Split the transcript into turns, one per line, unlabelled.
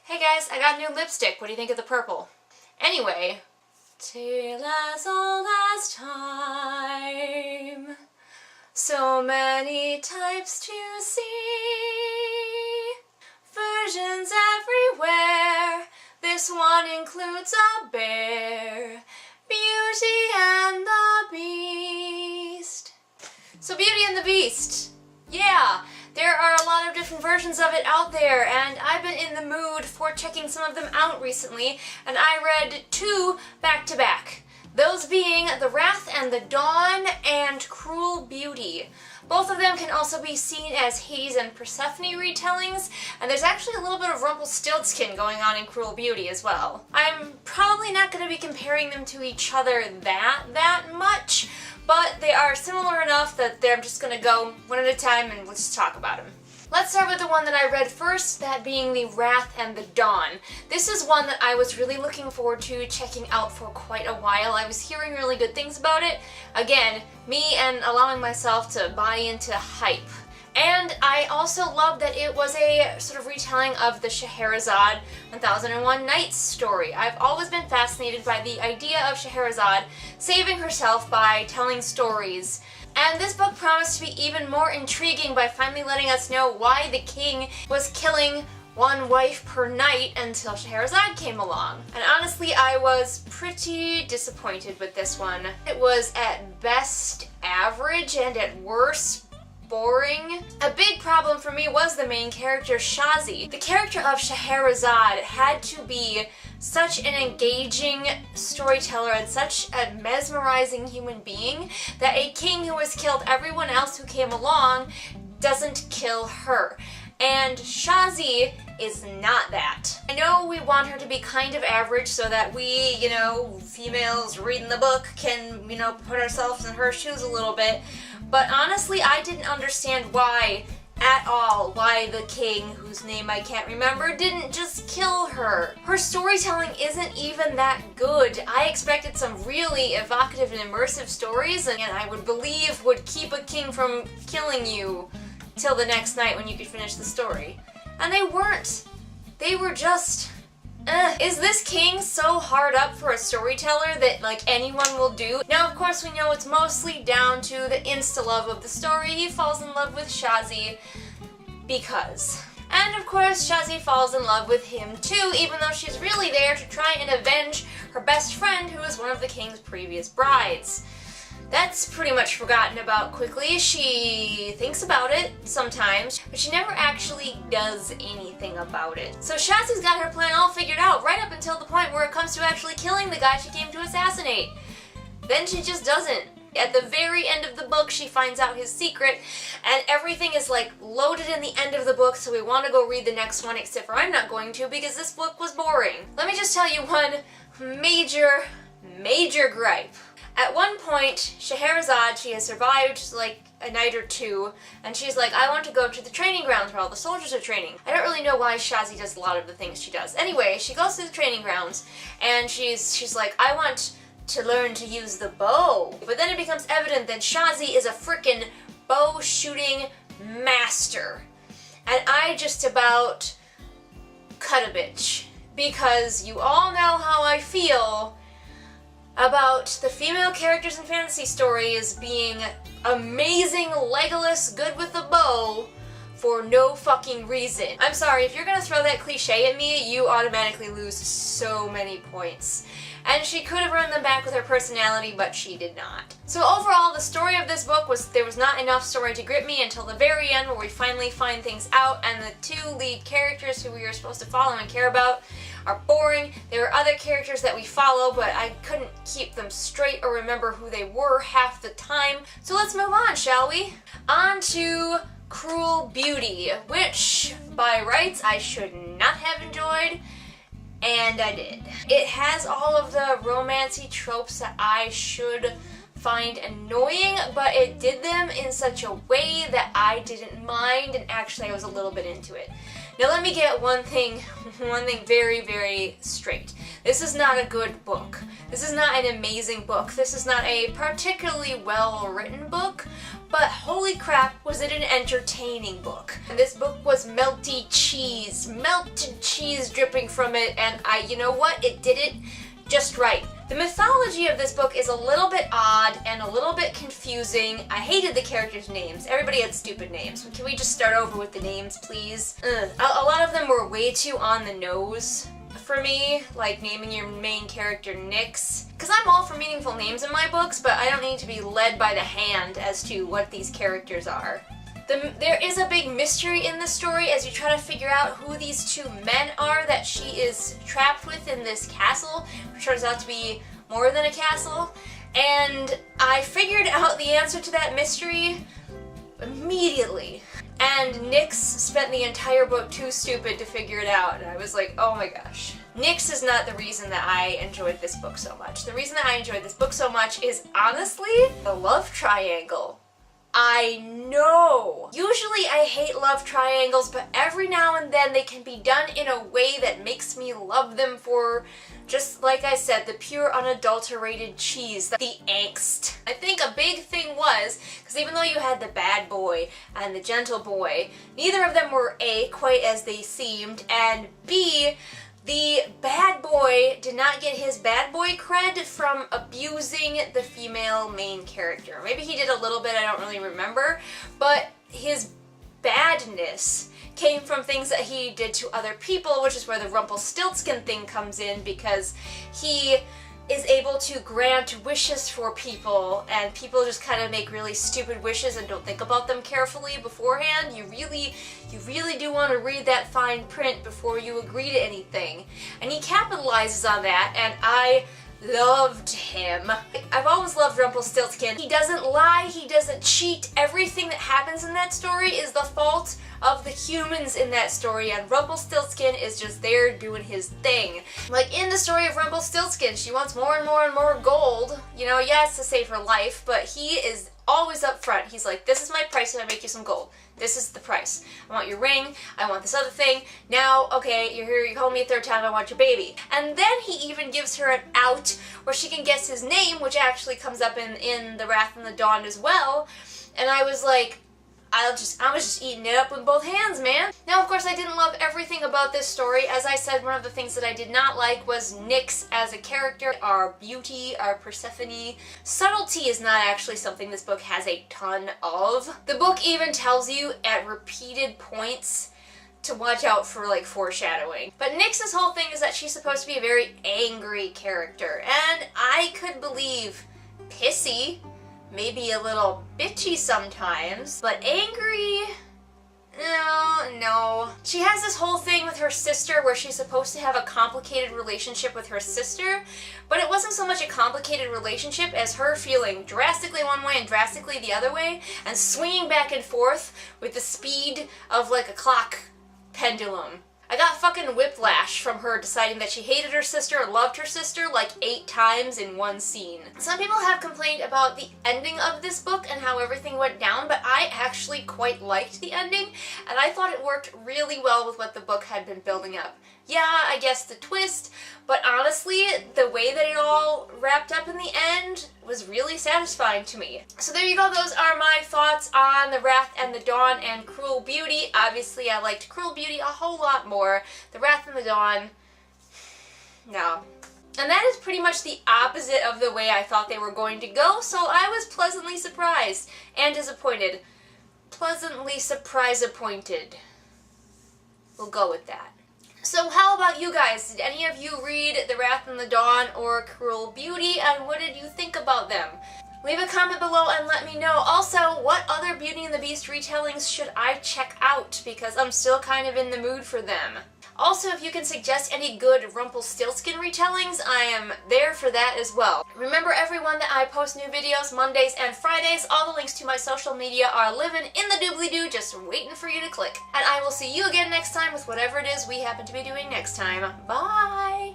Hey guys, I got new lipstick. What do you think of the purple? Anyway, tale as old as time, so many types to see, versions everywhere, this one includes a bear, Beauty and the Beast. So Beauty and the Beast, yeah! There are a lot of different versions of it out there, and I've been in the mood for checking some of them out recently, and I read two back-to-back. Those being The Wrath and the Dawn and Cruel Beauty. Both of them can also be seen as Hades and Persephone retellings, and there's actually a little bit of Rumpelstiltskin going on in Cruel Beauty as well. I'm probably not going to be comparing them to each other that much, but they are similar enough that I'm just going to go one at a time and let's just talk about them. Let's start with the one that I read first, that being The Wrath and the Dawn. This is one that I was really looking forward to checking out for quite a while. I was hearing really good things about it. Again, me and allowing myself to buy into hype. And I also loved that it was a sort of retelling of the Scheherazade 1001 Nights story. I've always been fascinated by the idea of Scheherazade saving herself by telling stories. And this book promised to be even more intriguing by finally letting us know why the king was killing one wife per night until Scheherazade came along. And honestly, I was pretty disappointed with this one. It was at best average and at worst boring. A big problem for me was the main character, Shazi. The character of Scheherazade had to be such an engaging storyteller and such a mesmerizing human being that a king who has killed everyone else who came along doesn't kill her. And Shazi is not that. I know we want her to be kind of average so that we, females reading the book can, put ourselves in her shoes a little bit, but honestly I didn't understand why at all why the king, whose name I can't remember, didn't just kill her. Her storytelling isn't even that good. I expected some really evocative and immersive stories, and I would believe would keep a king from killing you till the next night when you could finish the story. And they weren't. They were just... Is this king so hard up for a storyteller that, anyone will do? Now, of course, we know it's mostly down to the insta-love of the story. He falls in love with Shazi because. And, of course, Shazi falls in love with him too, even though she's really there to try and avenge her best friend, who is one of the king's previous brides. That's pretty much forgotten about quickly. She thinks about it sometimes, but she never actually does anything about it. So Shazi's got her plan all figured out right up until the point where it comes to actually killing the guy she came to assassinate. Then she just doesn't. At the very end of the book, she finds out his secret, and everything is loaded in the end of the book, so we want to go read the next one, except for I'm not going to because this book was boring. Let me just tell you one major gripe. At one point, Scheherazade, she has survived a night or two, and she's like, I want to go to the training grounds where all the soldiers are training. I don't really know why Shazi does a lot of the things she does. Anyway, she goes to the training grounds, and she's like, I want to learn to use the bow. But then it becomes evident that Shazi is a frickin' bow shooting master. And I just about cut a bitch. Because you all know how I feel about the female characters in fantasy stories being amazing Legolas good with a bow for no fucking reason. I'm sorry, if you're gonna throw that cliche at me, you automatically lose so many points. And she could have earned them back with her personality, but she did not. So overall, the story of this book was, there was not enough story to grip me until the very end where we finally find things out, and the two lead characters who we are supposed to follow and care about are boring. There are other characters that we follow, but I couldn't keep them straight or remember who they were half the time. So let's move on, shall we? On to Cruel Beauty, which, by rights, I should not have enjoyed. And I did. It has all of the romancy tropes that I should find annoying, but it did them in such a way that I didn't mind, and actually I was a little bit into it. Now let me get one thing very, very straight. This is not a good book. This is not an amazing book. This is not a particularly well-written book, but holy crap, was it an entertaining book. And this book was melty cheese, melted cheese dripping from it, and you know what? It did it just right. The mythology of this book is a little bit odd and a little bit confusing. I hated the characters' names. Everybody had stupid names. Can we just start over with the names, please? A lot of them were way too on the nose for me, like naming your main character Nyx. Because I'm all for meaningful names in my books, but I don't need to be led by the hand as to what these characters are. There is a big mystery in the story as you try to figure out who these two men are that she is trapped with in this castle, which turns out to be more than a castle. And I figured out the answer to that mystery immediately. And Nyx spent the entire book too stupid to figure it out, and I was like, oh my gosh. Nyx is not the reason that I enjoyed this book so much. The reason that I enjoyed this book so much is, honestly, the love triangle. I know! Usually I hate love triangles, but every now and then they can be done in a way that makes me love them for, just like I said, the pure unadulterated cheese, the angst. I think a big thing was, because even though you had the bad boy and the gentle boy, neither of them were A, quite as they seemed, and B, the bad boy did not get his bad boy cred from abusing the female main character. Maybe he did a little bit, I don't really remember, but his badness came from things that he did to other people, which is where the Rumpelstiltskin thing comes in, because he is able to grant wishes for people, and people just kind of make really stupid wishes and don't think about them carefully beforehand. You really do want to read that fine print before you agree to anything. And he capitalizes on that, and I loved him. I've always loved Rumpelstiltskin. He doesn't lie, he doesn't cheat. Everything that happens in that story is the fault of the humans in that story, and Rumpelstiltskin is just there doing his thing. Like in the story of Rumpelstiltskin, she wants more and more and more gold. You know, yes, to save her life, but he is always up front. He's like, this is my price and I make you some gold. This is the price. I want your ring, I want this other thing. Now, okay, you're here, you call me a third time, I want your baby. And then he even gives her an out where she can guess his name, which actually comes up in The Wrath and the Dawn as well. And I was like, I was just eating it up with both hands, man. Now, of course, I didn't love everything about this story. As I said, one of the things that I did not like was Nyx as a character, our beauty, our Persephone. Subtlety is not actually something this book has a ton of. The book even tells you at repeated points to watch out for, like, foreshadowing. But Nyx's whole thing is that she's supposed to be a very angry character, and I could believe pissy, maybe a little bitchy sometimes, but angry? No. She has this whole thing with her sister where she's supposed to have a complicated relationship with her sister, but it wasn't so much a complicated relationship as her feeling drastically one way and drastically the other way, and swinging back and forth with the speed of like a clock pendulum. I got fucking whiplash from her deciding that she hated her sister and loved her sister like 8 times in one scene. Some people have complained about the ending of this book and how everything went down, but I actually quite liked the ending, and I thought it worked really well with what the book had been building up. Yeah, I guess the twist, but honestly, the way that it all wrapped up in the end was really satisfying to me. So there you go, those are my thoughts on The Wrath and the Dawn and Cruel Beauty. Obviously, I liked Cruel Beauty a whole lot more. The Wrath and the Dawn, no. And that is pretty much the opposite of the way I thought they were going to go, so I was pleasantly surprised and disappointed. Pleasantly surprise-appointed. We'll go with that. So how about you guys? Did any of you read The Wrath and the Dawn or Cruel Beauty, and what did you think about them? Leave a comment below and let me know. Also, what other Beauty and the Beast retellings should I check out? Because I'm still kind of in the mood for them. Also, if you can suggest any good Rumpelstiltskin retellings, I am there for that as well. Remember everyone that I post new videos Mondays and Fridays. All the links to my social media are living in the doobly-doo, just waiting for you to click. And I will see you again next time with whatever it is we happen to be doing next time. Bye!